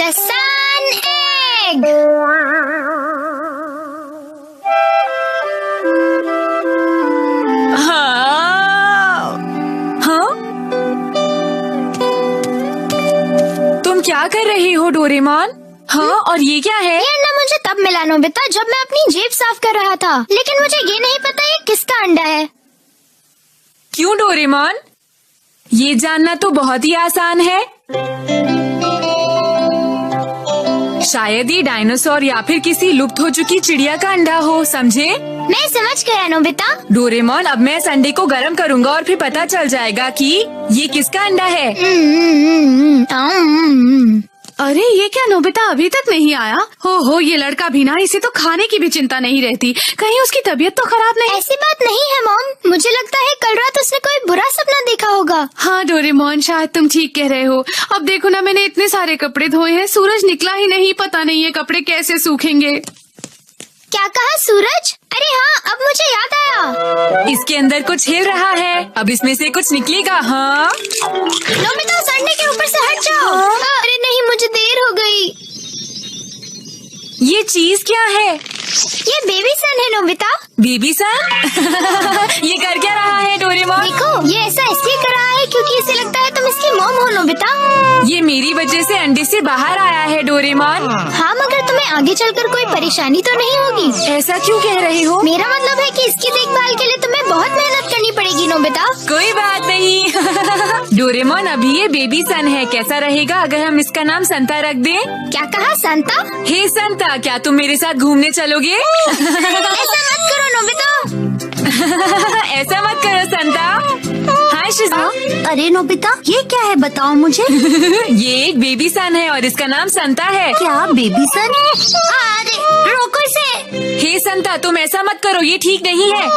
The sun egg. तुम क्या कर रही हो डोरेमोन? हाँ, और ये क्या है? ये अंडा मुझे तब मिला नोबिता जब मैं अपनी जेब साफ कर रहा था, लेकिन मुझे ये नहीं पता ये किसका अंडा है। क्यों डोरेमोन? ये जानना तो बहुत ही आसान है। शायद ये डायनासोर या फिर किसी लुप्त हो चुकी चिड़िया का अंडा हो, समझे? मैं समझ गया नोबिता। डोरेमोन, अब मैं इस अंडे को गर्म करूँगा और फिर पता चल जाएगा कि ये किसका अंडा है। अरे ये क्या नोबिता अभी तक नहीं आया? हो ये लड़का भी ना, इसे तो खाने की भी चिंता नहीं रहती। कहीं उसकी तबीयत तो खराब नहीं? ऐसी बात नहीं है मॉम, मुझे लगता है कल रात उसने कोई बुरा सपना देखा होगा। हाँ डोरेमोन, शायद तुम ठीक कह रहे हो। अब देखो ना, मैंने इतने सारे कपड़े धोए हैं, सूरज निकला ही नहीं, पता नहीं ये कपड़े कैसे सूखेंगे। क्या कहा सूरज? अरे हाँ, अब मुझे याद आया। इसके अंदर कुछ हिल रहा है, अब इसमें से कुछ निकलेगा। हाँ नोबिता, उस अंडे के ऊपर से हट जाओ। अरे नहीं, मुझे देर हो गई। ये चीज क्या है? ये बेबी सन है नोबिता। बेबी सन? ये कर क्या रहा है डोरेमोन? देखो, ये ऐसा इसलिए कर रहा है क्योंकि इसे लगता है तुम इसकी मॉम हो नोबिता। ये मेरी वजह से अंडे से बाहर आया है डोरेमोन। हाँ, मगर तुम्हें आगे चलकर कोई परेशानी तो नहीं होगी? ऐसा क्यों कह रहे हो? मेरा मतलब है कि इसकी देखभाल के लिए तुम्हें बहुत मेहनत करनी पड़ेगी नोबिता। कोई बात नहीं। डोरेमोन, अभी ये बेबी सन है, कैसा रहेगा अगर हम इसका नाम संता रख दें? क्या कहा संता? हे संता, क्या तुम मेरे साथ घूमने चलोगे? ऐसा मत करो नोबिता। ऐसा मत करो संता। हाय शिज़ा। अरे नोबिता, ये क्या है बताओ मुझे। ये एक बेबी सन है और इसका नाम संता है। क्या बेबी सन? अरे रोको इसे। हे संता, तुम ऐसा मत करो, ये ठीक नहीं है।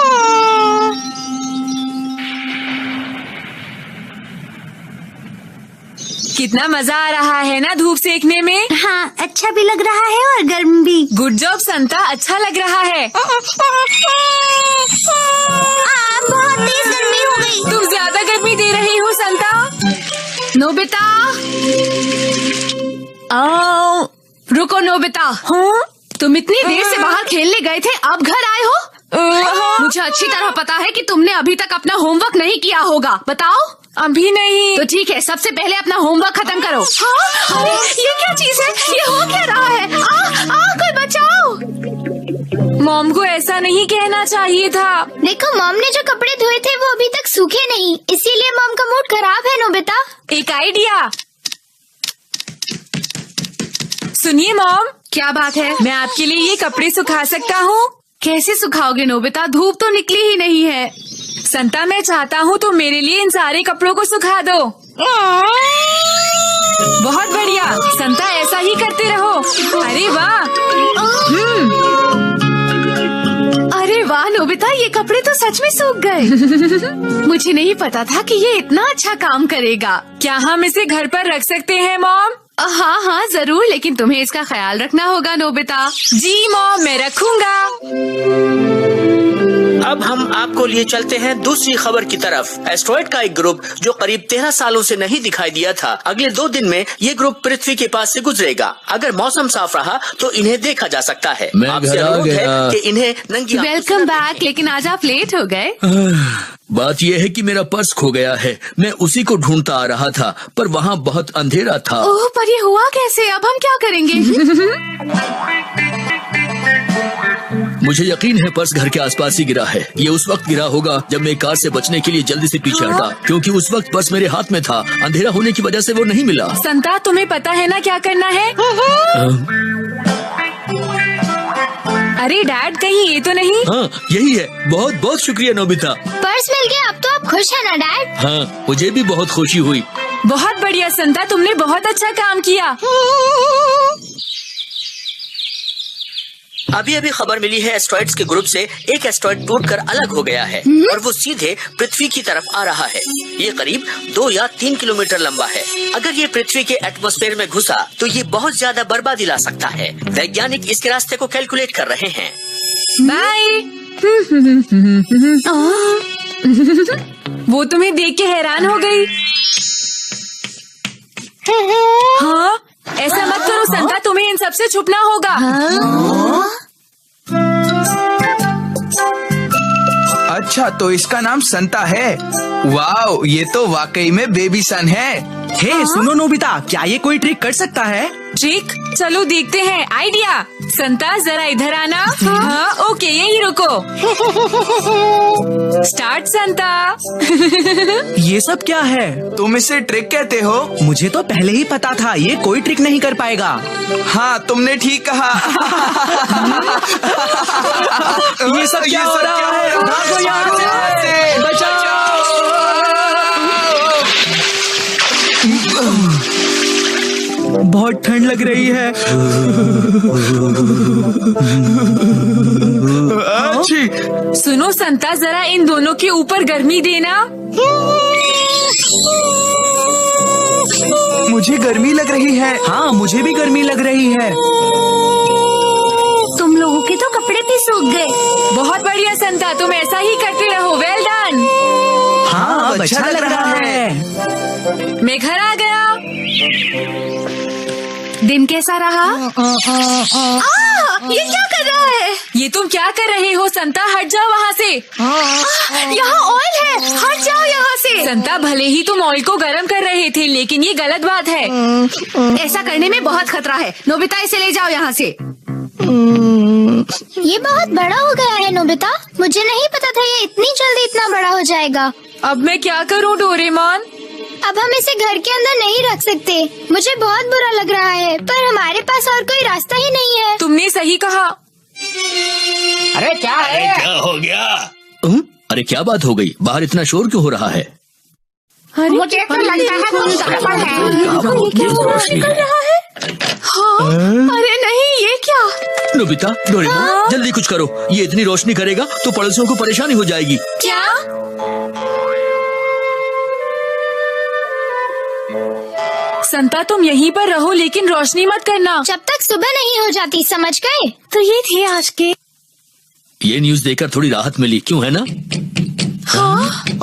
कितना मजा आ रहा है ना धूप सेकने में। हाँ, अच्छा भी लग रहा है और गर्म भी। गुड जॉब संता, अच्छा लग रहा है। बहुत तेज गर्मी हो गई। तुम ज्यादा गर्मी दे रही हो संता। नोबिता, रुको नोबिता। हाँ? तुम इतनी देर से बाहर खेलने गए थे, अब घर आए हो? मुझे अच्छी तरह पता है कि तुमने अभी तक अपना होमवर्क नहीं किया होगा। बताओ। अभी नहीं। तो ठीक है, सबसे पहले अपना होमवर्क खत्म करो। हाँ? अरे ये क्या चीज है? ये हो क्या रहा है? कोई बचाओ। मॉम को ऐसा नहीं कहना चाहिए था। देखो, मॉम ने जो कपड़े धोए थे वो अभी तक सूखे नहीं, इसीलिए मॉम का मूड खराब है नोबिता। एक आइडिया सुनिए मॉम। क्या बात है? मैं आपके लिए ये कपड़े सुखा सकता हूँ। कैसे सुखाओगे नोबिता? धूप तो निकली ही नहीं है। संता, मैं चाहता हूँ तो मेरे लिए इन सारे कपड़ों को सुखा दो। बहुत बढ़िया संता, ऐसा ही करते रहो। अरे वाह। अरे वाह नोबिता, ये कपड़े तो सच में सूख गए। मुझे नहीं पता था कि ये इतना अच्छा काम करेगा। क्या हम इसे घर पर रख सकते हैं मॉम? हाँ जरूर, लेकिन तुम्हें इसका ख्याल रखना होगा नोबिता। जी मॉम, मैं रखूंगा। अब हम आपको लिए चलते हैं दूसरी खबर की तरफ। एस्ट्रॉयड का एक ग्रुप जो करीब 13 सालों से नहीं दिखाई दिया था, अगले 2 दिन में ये ग्रुप पृथ्वी के पास से गुजरेगा। अगर मौसम साफ रहा तो इन्हें देखा जा सकता है। मैं आपसे घर आ अनुरोध है गया। कि इन्हें नंगी आंखों से वेलकम न बैक। देखें। लेकिन आज आप लेट हो गए। बात यह है कि मेरा पर्स खो गया है। मैं उसी को ढूंढता आ रहा था, पर वहाँ बहुत अंधेरा था। ओह, पर ये हुआ कैसे? अब हम क्या करेंगे? मुझे यकीन है पर्स घर के आसपास ही गिरा है। ये उस वक्त गिरा होगा जब मैं कार से बचने के लिए जल्दी से पीछे हटा, क्योंकि उस वक्त पर्स मेरे हाथ में था। अंधेरा होने की वजह से वो नहीं मिला। संता, तुम्हें पता है ना क्या करना है? अरे डैड, कहीं ये तो नहीं? हाँ, यही है। बहुत बहुत शुक्रिया नोबिता। पर्स मिल गया, अब तो आप खुश है ना डैड? हाँ, मुझे भी बहुत खुशी हुई। बहुत बढ़िया संता, तुमने बहुत अच्छा काम किया। अभी अभी खबर मिली है एस्ट्रॉइड्स के ग्रुप से एक एस्ट्रॉइड टूटकर अलग हो गया है और वो सीधे पृथ्वी की तरफ आ रहा है। ये करीब 2 या 3 किलोमीटर लंबा है। अगर ये पृथ्वी के एटमॉस्फेयर में घुसा तो ये बहुत ज्यादा बर्बादी ला सकता है। वैज्ञानिक इसके रास्ते को कैलकुलेट कर रहे हैं। बाय। वो तुम्हें देख के हैरान हो गई। हाँ, ऐसा मत करो सबसे छुपना होगा। अच्छा, तो इसका नाम संता है। वाओ, ये तो वाकई में बेबी सन है। हे सुनो नोबिता, क्या ये कोई ट्रिक कर सकता है? ट्रिक? चलो देखते हैं। आइडिया। संता जरा इधर आना। हाँ ओके, यही रुको। स्टार्ट संता। ये सब क्या है? तुम इसे ट्रिक कहते हो? मुझे तो पहले ही पता था ये कोई ट्रिक नहीं कर पाएगा। हाँ, तुमने ठीक कहा। ये सब क्या हो रहा है? भागो यहाँ से, बचाओ! बहुत ठंड लग रही है। अच्छी। सुनो संता, जरा इन दोनों के ऊपर गर्मी देना। मुझे गर्मी लग रही है। हाँ, मुझे भी गर्मी लग रही है। तुम लोगों के तो कपड़े भी सूख गए। बहुत बढ़िया संता, तुम ऐसा ही करते रहो। Well done. हाँ, अब अच्छा लग रहा है। मैं घर आ गया। दिन कैसा रहा? ये क्या कर रहा है? ये तुम क्या कर रहे हो संता? हट जाओ वहाँ से। यहाँ ऑयल है, हट जाओ यहाँ से। संता, भले ही तुम ऑयल को गर्म कर रहे थे, लेकिन ये गलत बात है। ऐसा करने में बहुत खतरा है। नोबिता, इसे ले जाओ यहाँ से। ये बहुत बड़ा हो गया है नोबिता। मुझे नहीं पता था ये इतनी जल्दी इतना बड़ा हो जाएगा। अब मैं क्या करूँ डोरेमोन? अब हम इसे घर के अंदर नहीं रख सकते। मुझे बहुत बुरा लग रहा है, पर हमारे पास और कोई रास्ता ही नहीं है। तुमने सही कहा। अरे क्या हो गया? अरे क्या बात हो गई? बाहर इतना शोर क्यों हो रहा है? मुझे तो लगता है कुछ गड़बड़ है। हाँ, अरे नहीं, ये क्या? नोबिता, डोरेमोन, जल्दी कुछ करो। ये इतनी रोशनी करेगा तो पड़ोसियों को परेशानी हो जाएगी। क्या? संता, तुम यहीं पर रहो, लेकिन रोशनी मत करना जब तक सुबह नहीं हो जाती, समझ गए? तो ये थे आज के। ये न्यूज़ देखकर थोड़ी राहत मिली, क्यों है ना?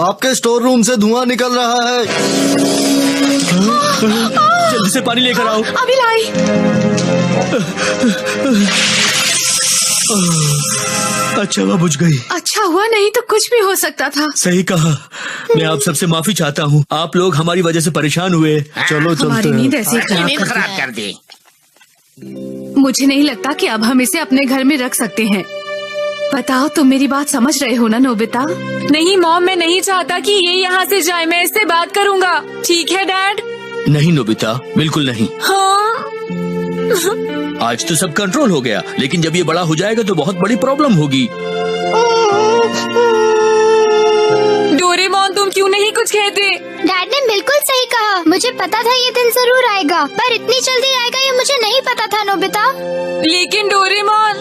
आपके स्टोर रूम से धुआं निकल रहा है। जल्दी से पानी लेकर आओ। अभी लाई। अच्छा हुआ बुझ गई। अच्छा हुआ, नहीं तो कुछ भी हो सकता था। सही कहा। मैं आप सबसे माफी चाहता हूँ। आप लोग हमारी वजह से परेशान हुए। चलो चलते हमारी हैं। नींद ऐसे ही खराब कर दी। मुझे नहीं लगता कि अब हम इसे अपने घर में रख सकते हैं। बताओ, तुम मेरी बात समझ रहे हो ना नोबिता? नहीं मॉम, मैं नहीं चाहता कि ये यहाँ से जाए। मैं इससे बात करूँगा। ठीक है डैड? नहीं नोबिता, बिल्कुल नहीं। हाँ। आज तो सब कंट्रोल हो गया, लेकिन जब ये बड़ा हो जाएगा तो बहुत बड़ी प्रॉब्लम होगी। डोरेमोन, तुम क्यों नहीं कुछ कहते? डैड ने बिल्कुल सही कहा। मुझे पता था ये दिन जरूर आएगा, पर इतनी जल्दी आएगा ये मुझे नहीं पता था नोबिता। लेकिन डोरेमोन,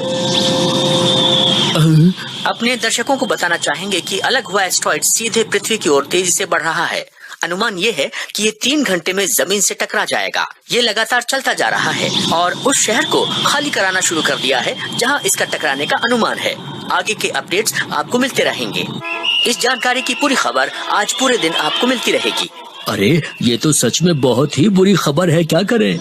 अपने दर्शकों को बताना चाहेंगे कि अलग हुआ एस्ट्रॉइड सीधे पृथ्वी की ओर तेजी से बढ़ रहा है। अनुमान ये है कि ये 3 घंटे में जमीन से टकरा जाएगा। ये लगातार चलता जा रहा है और उस शहर को खाली कराना शुरू कर दिया है जहां इसका टकराने का अनुमान है। आगे के अपडेट्स आपको मिलते रहेंगे। इस जानकारी की पूरी खबर आज पूरे दिन आपको मिलती रहेगी। अरे ये तो सच में बहुत ही बुरी खबर है, क्या करें?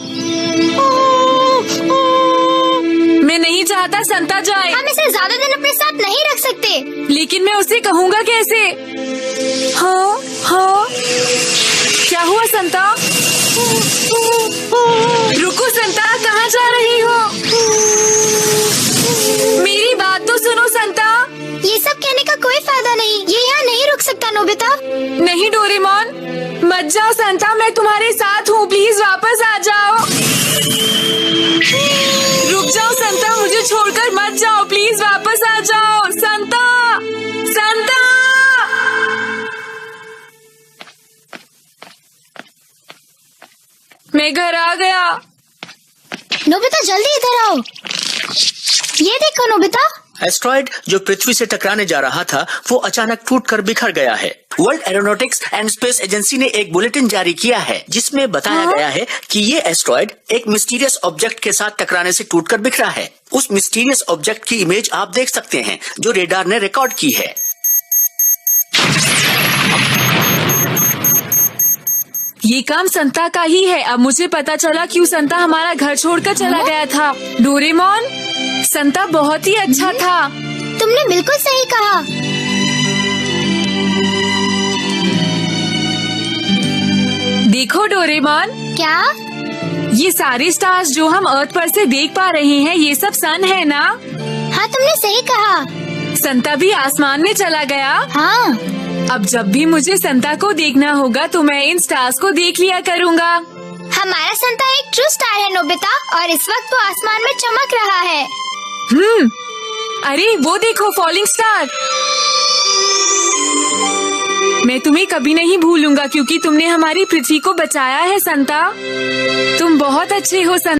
मैं नहीं चाहता संता जाए। हम इसे ज्यादा दिन अपने साथ नहीं रख सकते। लेकिन मैं उसे कहूँगा कैसे? हाँ हाँ, क्या हुआ संता? रुको संता, कहाँ जा रही हो? मेरी बात तो सुनो संता। ये सब कहने का कोई फायदा नहीं। ये यहाँ नहीं रुक सकता नोबिता। नहीं डोरेमोन, मत जाओ संता, मैं तुम्हारे साथ हूँ। प्लीज वापस आ जाओ। रुक जाओ संता, मुझे छोड़कर मत जाओ। प्लीज वापस आ जाओ संता। संता, मैं घर आ गया। नोबिता जल्दी इधर आओ। ये देखो नोबिता। एस्ट्रॉइड जो पृथ्वी से टकराने जा रहा था वो अचानक टूटकर बिखर गया है। World aeronautics and space agency ने एक बुलेटिन जारी किया है जिसमें बताया गया है कि ये एस्ट्रॉइड एक मिस्टीरियस ऑब्जेक्ट के साथ टकराने से टूटकर बिखरा है। उस मिस्टीरियस ऑब्जेक्ट की इमेज आप देख सकते हैं जो रेडार ने रिकॉर्ड की है। ये काम संता का ही है। अब मुझे पता चला क्यों संता हमारा घर छोड़कर चला गया था। डोरेमोन, संता बहुत ही अच्छा था। तुमने बिल्कुल सही कहा। देखो डोरेमोन, क्या? ये सारे स्टार्स जो हम अर्थ पर से देख पा रहे हैं, ये सब सन है ना? हाँ, तुमने सही कहा। संता भी आसमान में चला गया। हाँ, अब जब भी मुझे संता को देखना होगा तो मैं इन स्टार्स को देख लिया करूँगा। हमारा संता एक ट्रू स्टार है नोबिता, और इस वक्त वो आसमान में चमक रहा है। अरे वो देखो, फॉलिंग स्टार। मैं तुम्हें कभी नहीं भूलूंगा क्योंकि तुमने हमारी पृथ्वी को बचाया है संता। तुम बहुत अच्छे हो संता।